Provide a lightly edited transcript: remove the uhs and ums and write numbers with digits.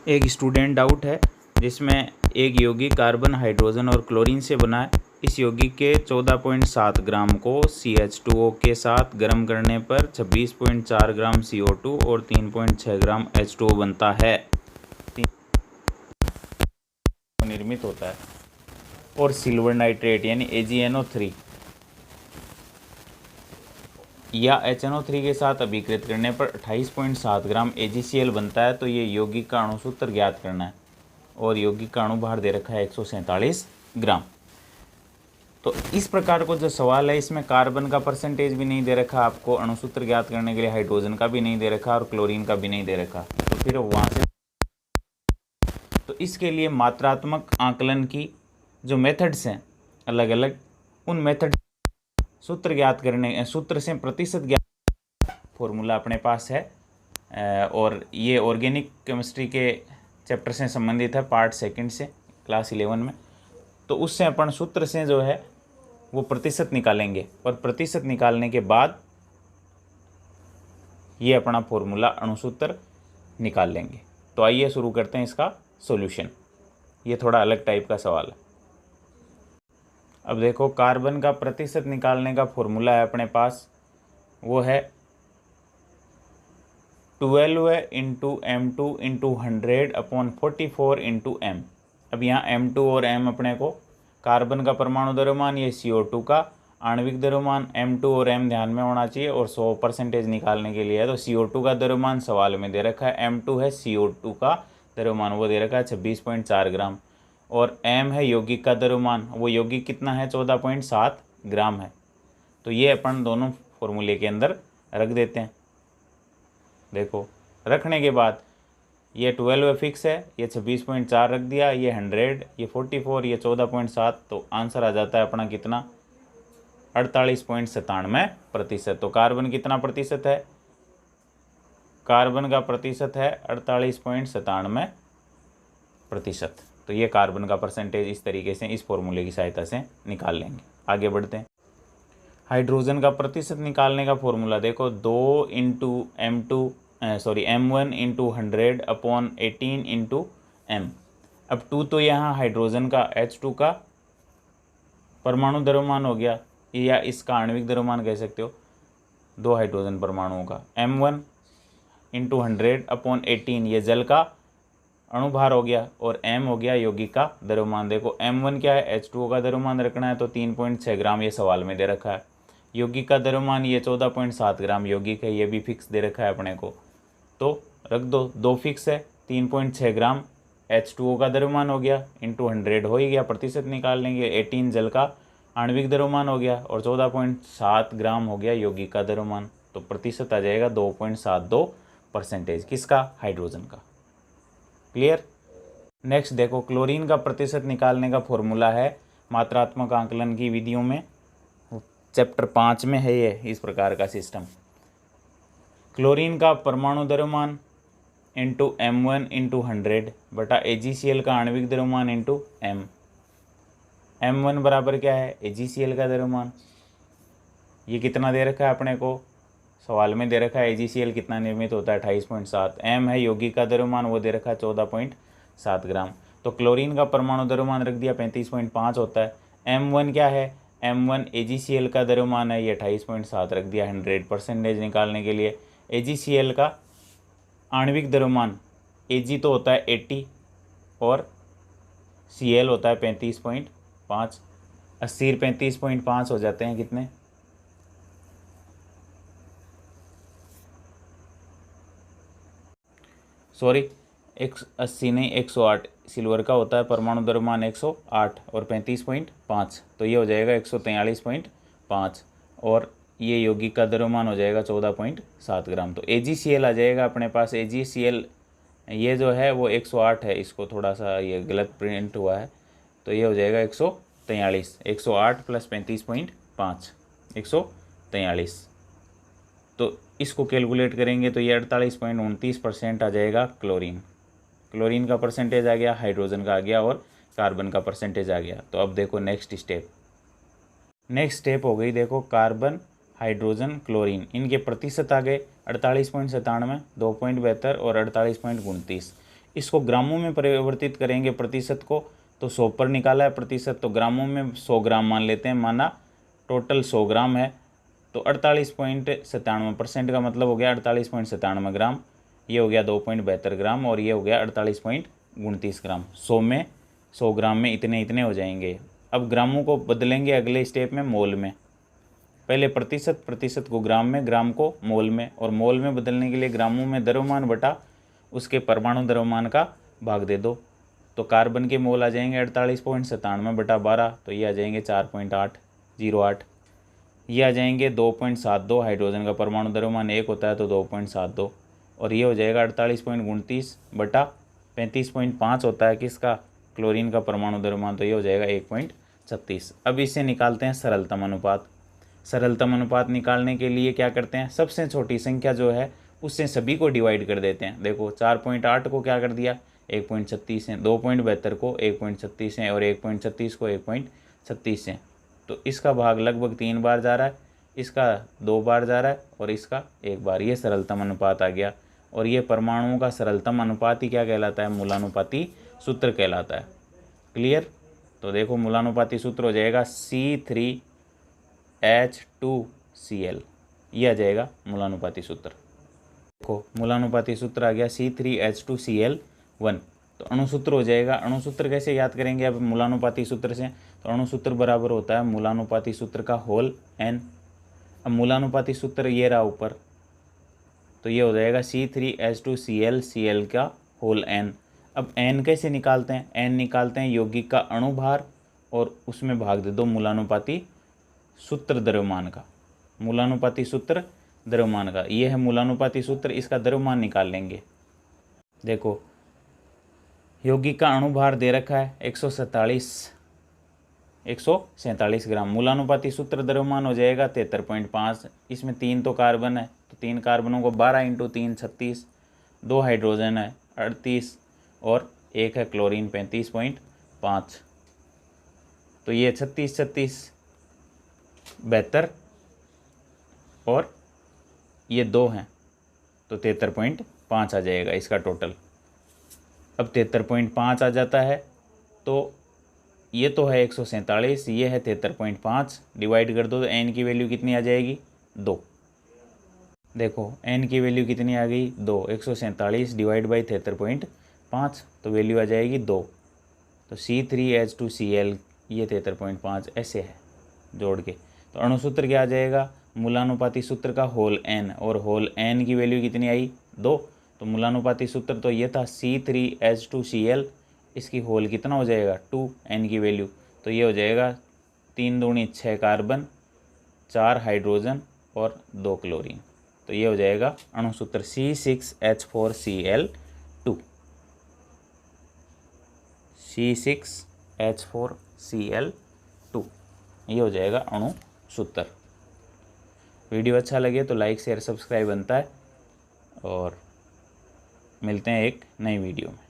एक student doubt है जिसमें एक यौगिक कार्बन, हाइड्रोजन और क्लोरीन से बना है। इस यौगिक के 14.7 ग्राम को CH2O के साथ गर्म करने पर 26.4 ग्राम CO2 और 3.6 ग्राम H2O बनता है, निर्मित होता है। और सिल्वर नाइट्रेट यानी AgNO3 या HNO3 के साथ अभिकृत करने पर 28.7 ग्राम AgCl बनता है। तो ये यौगिक का अणु सूत्र ज्ञात करना है और यौगिक का अणु भार दे रखा है 147 ग्राम। तो इस प्रकार को जो सवाल है इसमें कार्बन का परसेंटेज भी नहीं दे रखा आपको, अणु सूत्र ज्ञात करने के लिए हाइड्रोजन का भी नहीं दे रखा और क्लोरीन का भी नहीं दे रखा। तो फिर वहाँ से तो इसके लिए मात्रात्मक आकलन की जो मेथड्स हैं अलग अलग, उन मेथड सूत्र ज्ञात करने, सूत्र से प्रतिशत ज्ञात फॉर्मूला अपने पास है। और ये ऑर्गेनिक केमिस्ट्री के चैप्टर से संबंधित है, पार्ट सेकंड से, क्लास 11 में। तो उससे अपन सूत्र से जो है वो प्रतिशत निकालेंगे और प्रतिशत निकालने के बाद ये अपना फॉर्मूला अणुसूत्र निकाल लेंगे। तो आइए शुरू करते हैं इसका सॉल्यूशन। ये थोड़ा अलग टाइप का सवाल है। अब देखो, कार्बन का प्रतिशत निकालने का फॉर्मूला है अपने पास, वो है 12 into M2 into 100/44 into M। अब यहाँ M2 और M अपने को कार्बन का परमाणु द्रव्यमान, ये CO2 का आणविक द्रव्यमान, M2 और M ध्यान में होना चाहिए। और 100% निकालने के लिए है तो CO2 का द्रव्यमान सवाल में दे रखा है, M2 है CO2 का द्रव्यमान, वो दे रखा है 26.4 ग्राम। और M है यौगिक का द्रव्यमान, वो यौगिक कितना है 14.7 ग्राम है। तो ये अपन दोनों फॉर्मूले के अंदर रख देते हैं। देखो, रखने के बाद ये 12 फिक्स है, ये 26.4 रख दिया, ये 100, ये 44, ये 14.7। तो आंसर आ जाता है अपना कितना, 48.97%। तो कार्बन कितना प्रतिशत है, कार्बन का प्रतिशत है 48.97%। तो ये कार्बन का परसेंटेज इस तरीके से इस फॉर्मूले की सहायता से निकाल लेंगे। आगे बढ़ते हैं। हाइड्रोजन का प्रतिशत निकालने का फॉर्मूला देखो, 2 into M1 into 100/18 into M। अब 2 तो यहाँ हाइड्रोजन का H2 का परमाणु द्रव्यमान हो गया, या इसका आणविक द्रव्यमान कह सकते हो, 2 हाइड्रोजन परमाणुओं का। M1 इंटू 100/18 ये जल का अणुभार हो गया, और M हो गया यौगिक का द्रव्यमान। देखो M1 क्या है, H2O का द्रव्यमान रखना है तो 3.6 ग्राम ये सवाल में दे रखा है। यौगिक का द्रव्यमान ये 14.7 ग्राम यौगिक है, ये भी फिक्स दे रखा है अपने को, तो रख दो। 2 फिक्स है, 3.6 ग्राम H2O का द्रव्यमान हो गया, इंटू 100 हो ही गया, प्रतिशत निकाल लेंगे। 18 जल का आणविक द्रव्यमान हो गया और 14.7 ग्राम हो गया यौगिक का द्रव्यमान। तो प्रतिशत आ जाएगा 2.72%। किसका, हाइड्रोजन का। क्लियर। नेक्स्ट देखो, क्लोरीन का प्रतिशत निकालने का फॉर्मूला है मात्रात्मक आकलन की विधियों में, चैप्टर 5 में है ये इस प्रकार का सिस्टम। क्लोरीन का परमाणु द्रव्यमान इंटू M1 इंटू 100 बटा AgCl का आणविक द्रव्यमान इंटू M। M1 बराबर क्या है, AgCl का द्रव्यमान, ये कितना दे रखा है अपने को, सवाल में दे रखा है AgCl कितना निर्मित होता है 28.7। M है यौगिक का द्रव्यमान, वो दे रखा है 14.7 ग्राम। तो क्लोरीन का परमाणु द्रव्यमान रख दिया 35.5 होता है। M1 क्या है, M1 AgCl का द्रव्यमान है, ये 28.7 रख दिया 100% निकालने के लिए। AgCl का आणविक द्रव्यमान, Ag तो होता है 80 और Cl होता है 35.5, 80 35.5 हो जाते हैं कितने, सॉरी 180 नहीं 108 सिल्वर का होता है परमाणु द्रव्यमान 108 और 35.5, तो ये हो जाएगा 143.5 और ये यौगिक का द्रव्यमान हो जाएगा 14.7 ग्राम। तो AgCl आ जाएगा अपने पास। AgCl ये जो है वो 108 है, इसको थोड़ा सा ये गलत प्रिंट हुआ है, तो ये हो जाएगा 143, 108 प्लस 35.5 143। तो इसको कैलकुलेट करेंगे तो ये 48.29% आ जाएगा क्लोरीन। क्लोरीन का परसेंटेज आ गया, हाइड्रोजन का आ गया और कार्बन का परसेंटेज आ गया। तो अब देखो नेक्स्ट स्टेप हो गई, देखो कार्बन, हाइड्रोजन, क्लोरीन, इनके प्रतिशत आ गए 48.97, 2.72 और 48.29। इसको ग्रामों में परिवर्तित करेंगे प्रतिशत को, तो 100 पर निकाला है प्रतिशत, तो ग्रामों में 100 ग्राम मान लेते हैं, माना टोटल 100 ग्राम है, तो 48.97% का मतलब हो गया 48.97 ग्राम, ये हो गया 2.72 ग्राम और ये हो गया 48.29 ग्राम। 100 में 100 ग्राम में इतने इतने हो जाएंगे। अब ग्रामों को बदलेंगे अगले स्टेप में मोल में, पहले प्रतिशत, प्रतिशत को ग्राम में, ग्राम को मोल में, और मोल में बदलने के लिए ग्रामों में द्रव्यमान बटा उसके परमाणु द्रव्यमान का भाग दे दो, तो कार्बन के मोल आ जाएंगे 48.97 बटा 12, तो ये आ जाएंगे 4.808, ये आ जाएंगे 2.72, हाइड्रोजन का परमाणु द्रव्यमान 1 होता है तो 2.72, और ये हो जाएगा 48.29 बटा 35.5 होता है किसका, क्लोरीन का परमाणु द्रव्यमान, तो ये हो जाएगा 1.36। अब इसे निकालते हैं सरलतम अनुपात। सरलतम अनुपात निकालने के लिए क्या करते हैं, सबसे छोटी संख्या जो है उससे सभी को डिवाइड कर देते हैं। देखो 4.8 को क्या कर दिया 1.36 है, 2.72 को 1.36 है और 1.36 को 1.36 है, तो इसका भाग लगभग 3 बार जा रहा है, इसका 2 बार जा रहा है और इसका 1 बार, ये सरलतम अनुपात आ गया। और ये परमाणुओं का सरलतम अनुपात ही क्या कहलाता है, मूलानुपाती सूत्र कहलाता है। क्लियर। तो देखो मूलानुपाती सूत्र हो जाएगा C3H2Cl, ये आ जाएगा मूलानुपाती सूत्र। देखो मूलानुपाती सूत्र आ गया C3H2Cl1, तो अणुसूत्र हो जाएगा। अणुसूत्र कैसे याद करेंगे अब मूलानुपाती सूत्र से, तो अणुसूत्र बराबर होता है मूलानुपाती सूत्र का होल n। अब मूलानुपाती सूत्र ये रहा ऊपर, तो ये हो जाएगा C3H2Cl Cl का होल n। अब n कैसे निकालते हैं, n निकालते हैं यौगिक का अणुभार और उसमें भाग दे दो मूलानुपाती सूत्र द्रव्यमान का, मूलानुपाती सूत्र द्रव्यमान का, ये है मूलानुपाती सूत्र, इसका द्रव्यमान निकाल लेंगे। देखो यौगिक का अणुभार दे रखा है 147 ग्राम, मूलानुपाती सूत्र द्रव्यमान हो जाएगा 73.5, इसमें 3 तो कार्बन है, तो 3 कार्बनों को 12 × 3 36, 2 हाइड्रोजन है 38 और 1 है क्लोरीन 35.5, तो ये 36 36 72 और ये 2 हैं, तो 73.5 आ जाएगा इसका टोटल। अब 73.5 आ जाता है, तो ये तो है 147, ये है 73.5, डिवाइड कर दो तो n की वैल्यू कितनी आ जाएगी 2। देखो n की वैल्यू कितनी आ गई 2, 147 डिवाइड बाई 73.5, तो वैल्यू आ जाएगी 2। तो C3H2Cl ये 73.5 ऐसे है जोड़ के, तो अणुसूत्र क्या आ जाएगा, मूलानुपाती सूत्र का होल n, और होल n की वैल्यू कितनी आई 2, तो मूलानुपाती सूत्र तो ये था C3H2Cl, इसकी होल कितना हो जाएगा 2, n की वैल्यू, तो ये हो जाएगा 3 दूनी 6 कार्बन, 4 हाइड्रोजन और 2 क्लोरीन, तो ये हो जाएगा अणुसूत्र C6H4Cl2, C6H4Cl2, ये हो जाएगा अणुसूत्र। वीडियो अच्छा लगे तो लाइक शेयर सब्सक्राइब बनता है, और मिलते हैं एक नई वीडियो में।